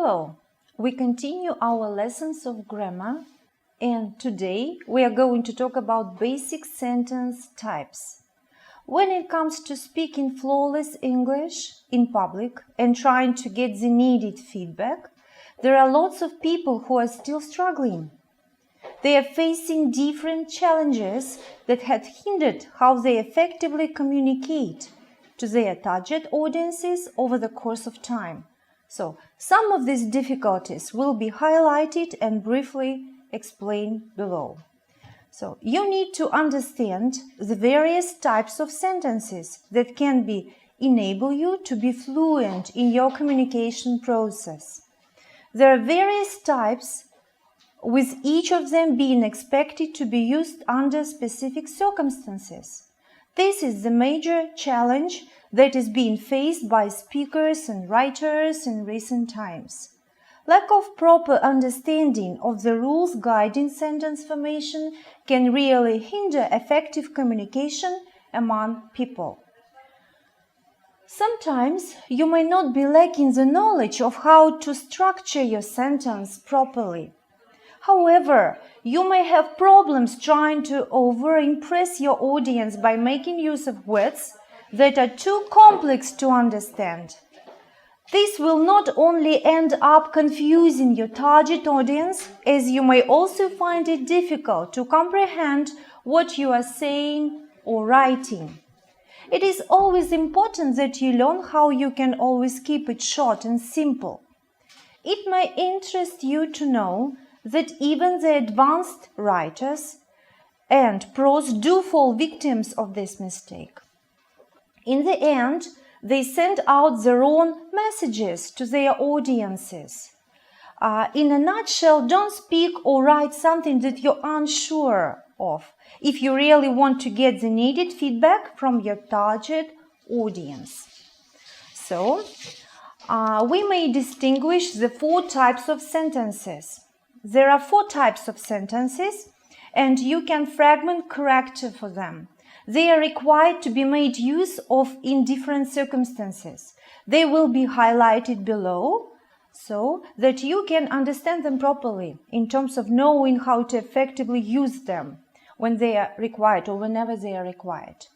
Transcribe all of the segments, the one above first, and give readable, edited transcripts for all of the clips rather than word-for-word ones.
Hello! We continue our lessons of grammar, and today we are going to talk about basic sentence types. When it comes to speaking flawless English in public and trying to get the needed feedback, there are lots of people who are still struggling. They are facing different challenges that have hindered how they effectively communicate to their target audiences over the course of time. So, some of these difficulties will be highlighted and briefly explained below. So, you need to understand the various types of sentences that can enable you to be fluent in your communication process. There are various types, with each of them being expected to be used under specific circumstances. This is the major challenge that is being faced by speakers and writers in recent times. Lack of proper understanding of the rules guiding sentence formation can really hinder effective communication among people. Sometimes you may not be lacking the knowledge of how to structure your sentence properly. However, you may have problems trying to over-impress your audience by making use of words that are too complex to understand. This will not only end up confusing your target audience, as you may also find it difficult to comprehend what you are saying or writing. It is always important that you learn how you can always keep it short and simple. It may interest you to know that even the advanced writers and pros do fall victims of this mistake. In the end, they send out the wrong messages to their audiences. In a nutshell, don't speak or write something that you're unsure of if you really want to get the needed feedback from your target audience. So, we may distinguish the 4 types of sentences. There are 4 types of sentences, and you can fragment character for them. They are required to be made use of in different circumstances. They will be highlighted below so that you can understand them properly in terms of knowing how to effectively use them when they are required or whenever they are required.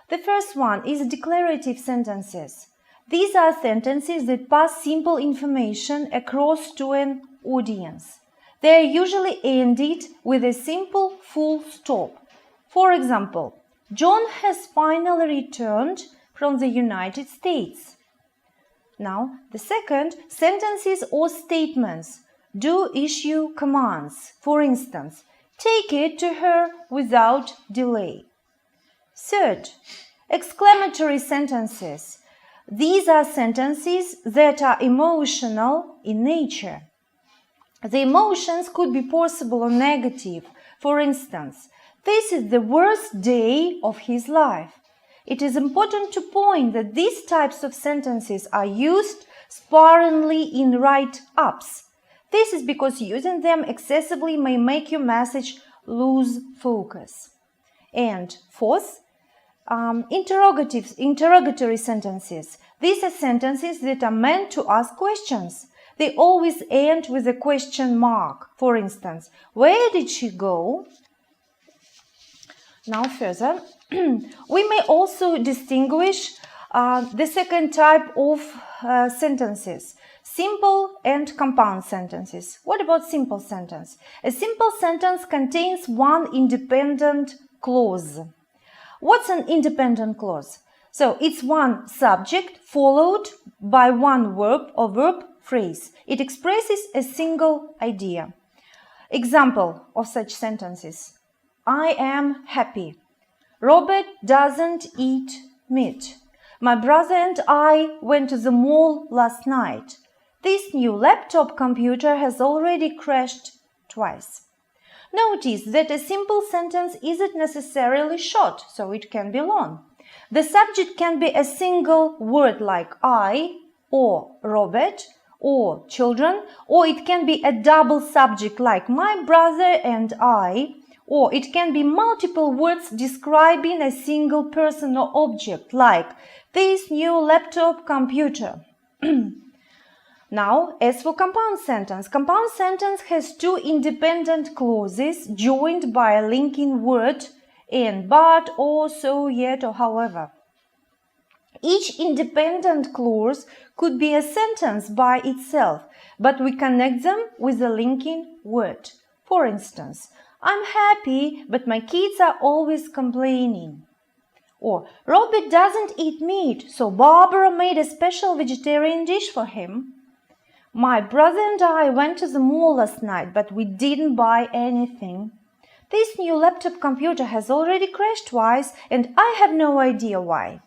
The first one is declarative sentences. These are sentences that pass simple information across to an audience. They are usually ended with a simple full stop. For example, John has finally returned from the United States. Now, the second, sentences or statements do issue commands. For instance, take it to her without delay. Third, exclamatory sentences. These are sentences that are emotional in nature. The emotions could be possible or negative. For instance, this is the worst day of his life. It is important to point that these types of sentences are used sparingly in write-ups. This is because using them excessively may make your message lose focus. And fourth, interrogatory sentences. These are sentences that are meant to ask questions. They always end with a question mark. For instance, where did she go? Now further, we may also distinguish the second type of sentences, simple and compound sentences. What about simple sentence? A simple sentence contains one independent clause. What's an independent clause? So it's one subject followed by one verb or verb phrase. It expresses a single idea. Example of such sentences. I am happy. Robert doesn't eat meat. My brother and I went to the mall last night. This new laptop computer has already crashed twice. Notice that a simple sentence isn't necessarily short, so it can be long. The subject can be a single word like I, or Robert, or children, or it can be a double subject like my brother and I, or it can be multiple words describing a single person or object like this new laptop computer. Now, as for compound sentence has two independent clauses joined by a linking word in but, or, so, yet, or however. Each independent clause could be a sentence by itself, but we connect them with a linking word. For instance, I'm happy, but my kids are always complaining. Or, Robert doesn't eat meat, so Barbara made a special vegetarian dish for him. My brother and I went to the mall last night, but we didn't buy anything. This new laptop computer has already crashed twice, and I have no idea why.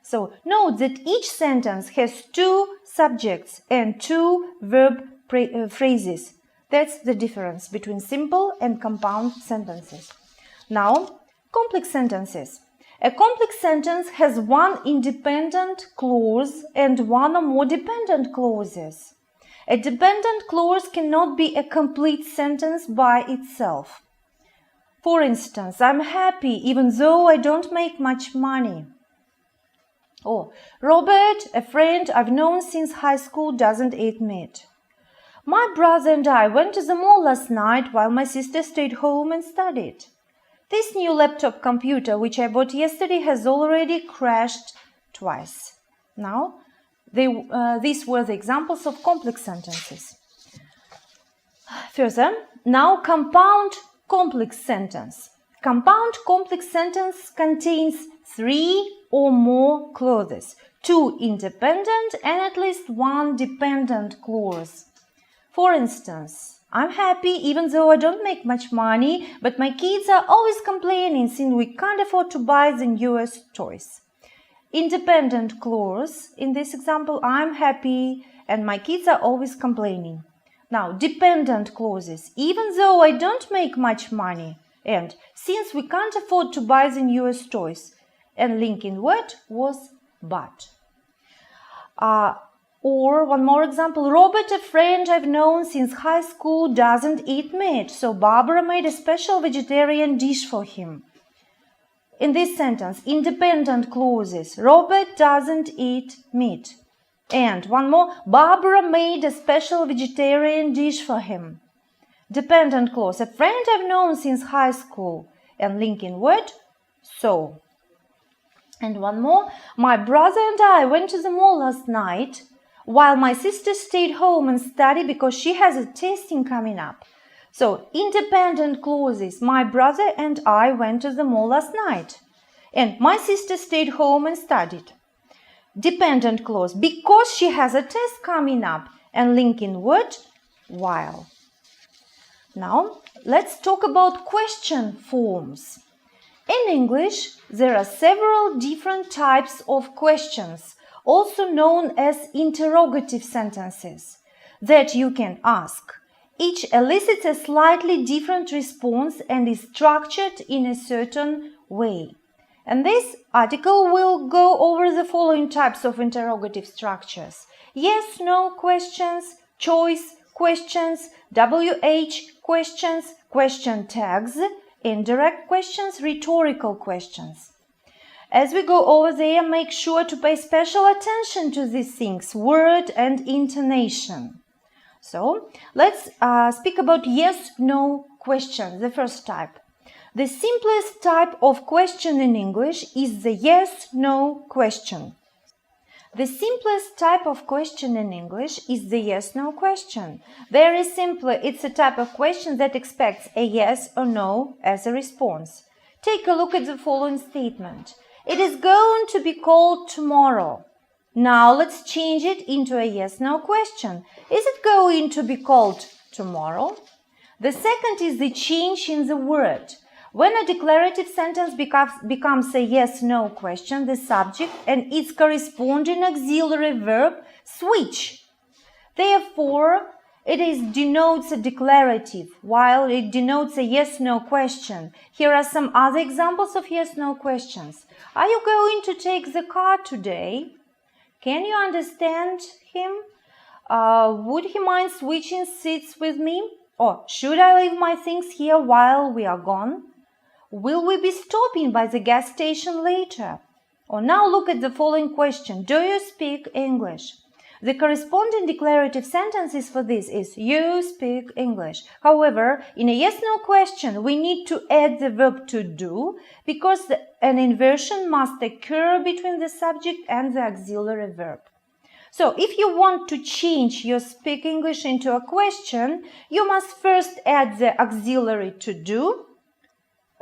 So, note that each sentence has two subjects and two verb phrases. That's the difference between simple and compound sentences. Now, complex sentences. A complex sentence has one independent clause and one or more dependent clauses. A dependent clause cannot be a complete sentence by itself. For instance, I'm happy even though I don't make much money. Or, Robert, a friend I've known since high school, doesn't eat meat. My brother and I went to the mall last night while my sister stayed home and studied. This new laptop computer, which I bought yesterday, has already crashed twice. Now, these were the examples of complex sentences. Further, now compound complex sentence. Compound complex sentence contains three or more clauses, two independent and at least one dependent clause. For instance, I'm happy even though I don't make much money, but my kids are always complaining since we can't afford to buy the newest toys. Independent clause, in this example, I'm happy and my kids are always complaining. Now, dependent clauses, even though I don't make much money, and since we can't afford to buy the newest toys, and linking word was but. Or one more example, Robert, a friend I've known since high school, doesn't eat meat, so Barbara made a special vegetarian dish for him. In this sentence, independent clauses, Robert doesn't eat meat. And one more, Barbara made a special vegetarian dish for him. Dependent clause, a friend I've known since high school, and linking word, so. And one more, my brother and I went to the mall last night, while my sister stayed home and studied because she has a testing coming up. So, independent clauses, my brother and I went to the mall last night, and my sister stayed home and studied. Dependent clause, because she has a test coming up, and linking word, while. Now, let's talk about question forms. In English, there are several different types of questions, also known as interrogative sentences, that you can ask. Each elicits a slightly different response and is structured in a certain way. And this article will go over the following types of interrogative structures: yes-no questions, choice questions, WH questions, question tags, indirect questions, rhetorical questions. As we go over there, make sure to pay special attention to these things, word and intonation. So, let's speak about yes-no questions, the first type. The simplest type of question in English is the yes-no question. The simplest type of question in English is the yes-no question. Very simply, it's a type of question that expects a yes or no as a response. Take a look at the following statement. It is going to be cold tomorrow. Now let's change it into a yes-no question. Is it going to be cold tomorrow? The second is the change in the word. When a declarative sentence becomes a yes-no question, the subject and its corresponding auxiliary verb switch. Therefore, it denotes a declarative, while it denotes a yes-no question. Here are some other examples of yes-no questions. Are you going to take the car today? Can you understand him? Would he mind switching seats with me? Or should I leave my things here while we are gone? Will we be stopping by the gas station later? Or now look at the following question. Do you speak English? The corresponding declarative sentences for this is you speak English. However, in a yes-no question, we need to add the verb to do because an inversion must occur between the subject and the auxiliary verb. So, if you want to change your speak English into a question, you must first add the auxiliary to do.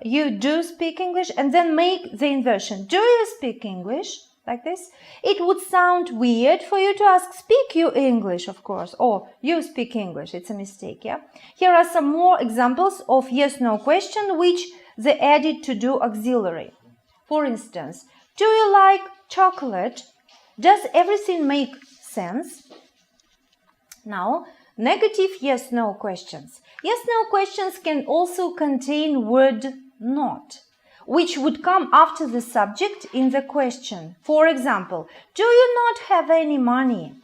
You do speak English, and then make the inversion. Do you speak English? Like this. It would sound weird for you to ask, speak you English, of course, or you speak English. It's a mistake, yeah? Here are some more examples of yes-no question which they added to do auxiliary. For instance, do you like chocolate? Does everything make sense? Now, negative yes-no questions. Yes-no questions can also contain word not, which would come after the subject in the question. For example, do you not have any money?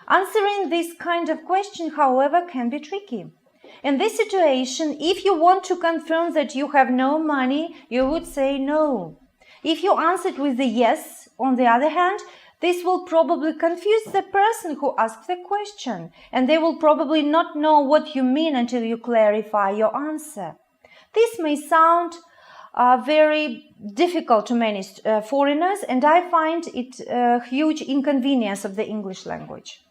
Answering this kind of question, however, can be tricky. In this situation, if you want to confirm that you have no money, you would say no. If you answered with a yes, on the other hand, this will probably confuse the person who asked the question, and they will probably not know what you mean until you clarify your answer. This may sound very difficult to many foreigners, and I find it a huge inconvenience of the English language.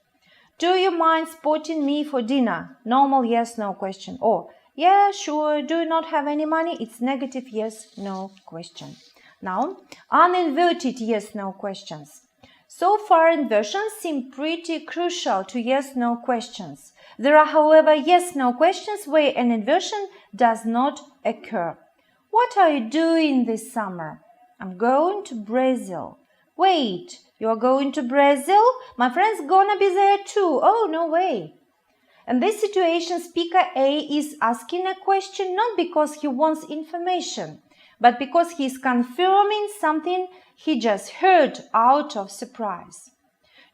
Do you mind spotting me for dinner? Normal yes-no question. Or, yeah, sure, do you not have any money? It's negative yes-no question. Now, uninverted yes-no questions. So far, inversions seem pretty crucial to yes-no questions. There are, however, yes-no questions where an inversion does not occur. What are you doing this summer? I'm going to Brazil. Wait, you're going to Brazil? My friend's gonna be there too. Oh, no way. In this situation, speaker A is asking a question not because he wants information, but because he is confirming something he just heard out of surprise.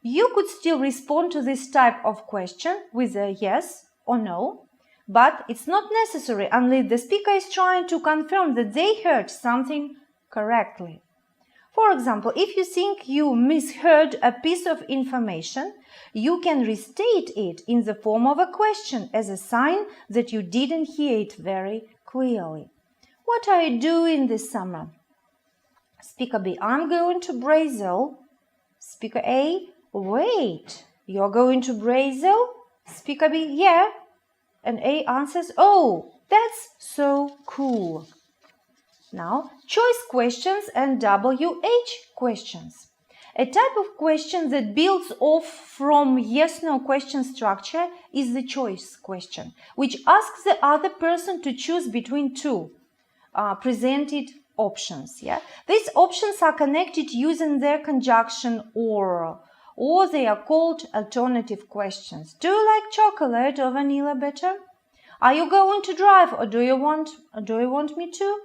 You could still respond to this type of question with a yes or no, but it's not necessary unless the speaker is trying to confirm that they heard something correctly. For example, if you think you misheard a piece of information, you can restate it in the form of a question as a sign that you didn't hear it very clearly. What are you doing this summer? Speaker B, I'm going to Brazil. Speaker A, wait, you're going to Brazil? Speaker B, yeah. And A answers, oh, that's so cool. Now, choice questions and WH questions. A type of question that builds off from yes-no question structure is the choice question, which asks the other person to choose between two presented options. Yeah? These options are connected using their conjunction or they are called alternative questions. Do you like chocolate or vanilla better? Are you going to drive or do you want me to?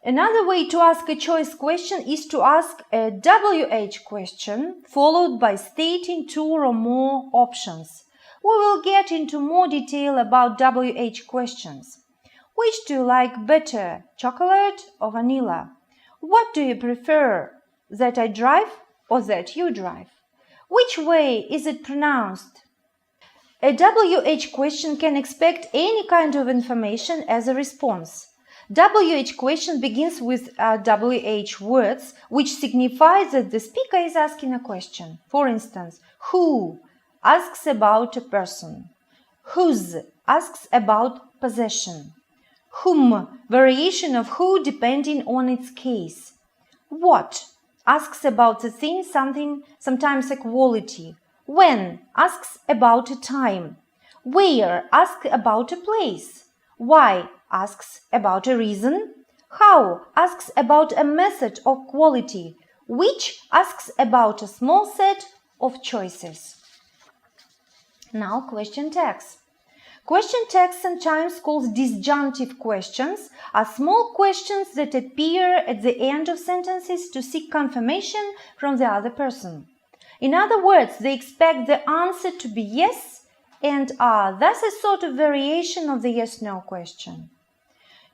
Another way to ask a choice question is to ask a WH question followed by stating two or more options. We will get into more detail about WH questions. Which do you like better, chocolate or vanilla? What do you prefer, that I drive or that you drive? Which way is it pronounced? A WH question can expect any kind of information as a response. WH question begins with WH words, which signifies that the speaker is asking a question. For instance, who asks about a person. Whose asks about possession. Whom, variation of who depending on its case. What asks about the thing, something, sometimes a quality. When asks about a time. Where asks about a place. Why asks about a reason. How asks about a method or quality. Which asks about a small set of choices. Now question tags. Question tags, sometimes called disjunctive questions, are small questions that appear at the end of sentences to seek confirmation from the other person. In other words, they expect the answer to be yes and are thus a sort of variation of the yes-no question.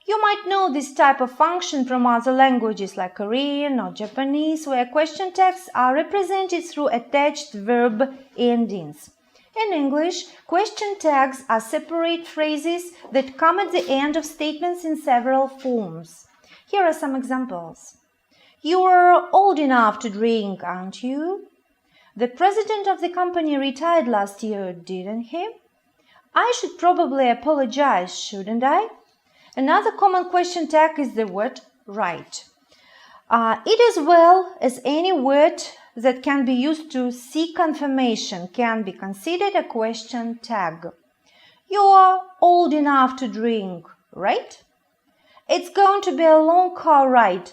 You might know this type of function from other languages like Korean or Japanese, where question tags are represented through attached verb endings. In English, question tags are separate phrases that come at the end of statements in several forms. Here are some examples. You're old enough to drink, aren't you? The president of the company retired last year, didn't he? I should probably apologize, shouldn't I? Another common question tag is the word right. It as well as any word that can be used to seek confirmation can be considered a question tag. You're old enough to drink, right? It's going to be a long car ride,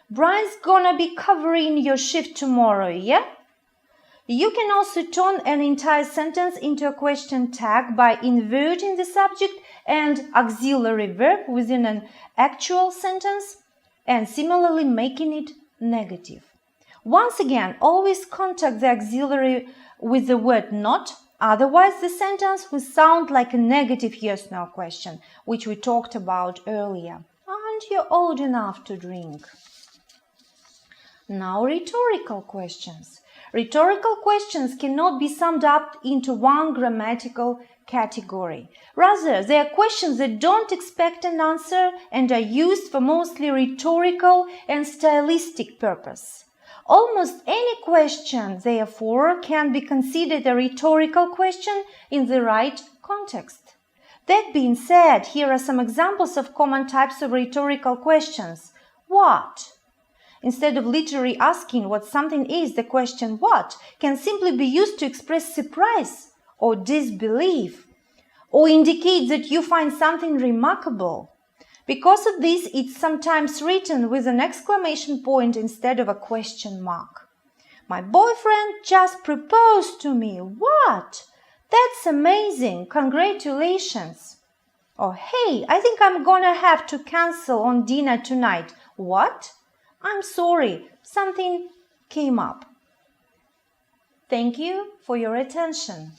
Brian's gonna be covering your shift tomorrow, yeah? You can also turn an entire sentence into a question tag by inverting the subject and auxiliary verb within an actual sentence and similarly making it negative. Once again, always contact the auxiliary with the word not, otherwise the sentence will sound like a negative yes/no question, which we talked about earlier. Aren't you old enough to drink? Now, rhetorical questions. Rhetorical questions cannot be summed up into one grammatical category. Rather, they are questions that don't expect an answer and are used for mostly rhetorical and stylistic purpose. Almost any question, therefore, can be considered a rhetorical question in the right context. That being said, here are some examples of common types of rhetorical questions. What? Instead of literally asking what something is, the question what can simply be used to express surprise or disbelief or indicate that you find something remarkable. Because of this, it's sometimes written with an exclamation point instead of a question mark. My boyfriend just proposed to me. What? That's amazing. Congratulations. Or hey, I think I'm gonna have to cancel on dinner tonight. What? I'm sorry, something came up. Thank you for your attention.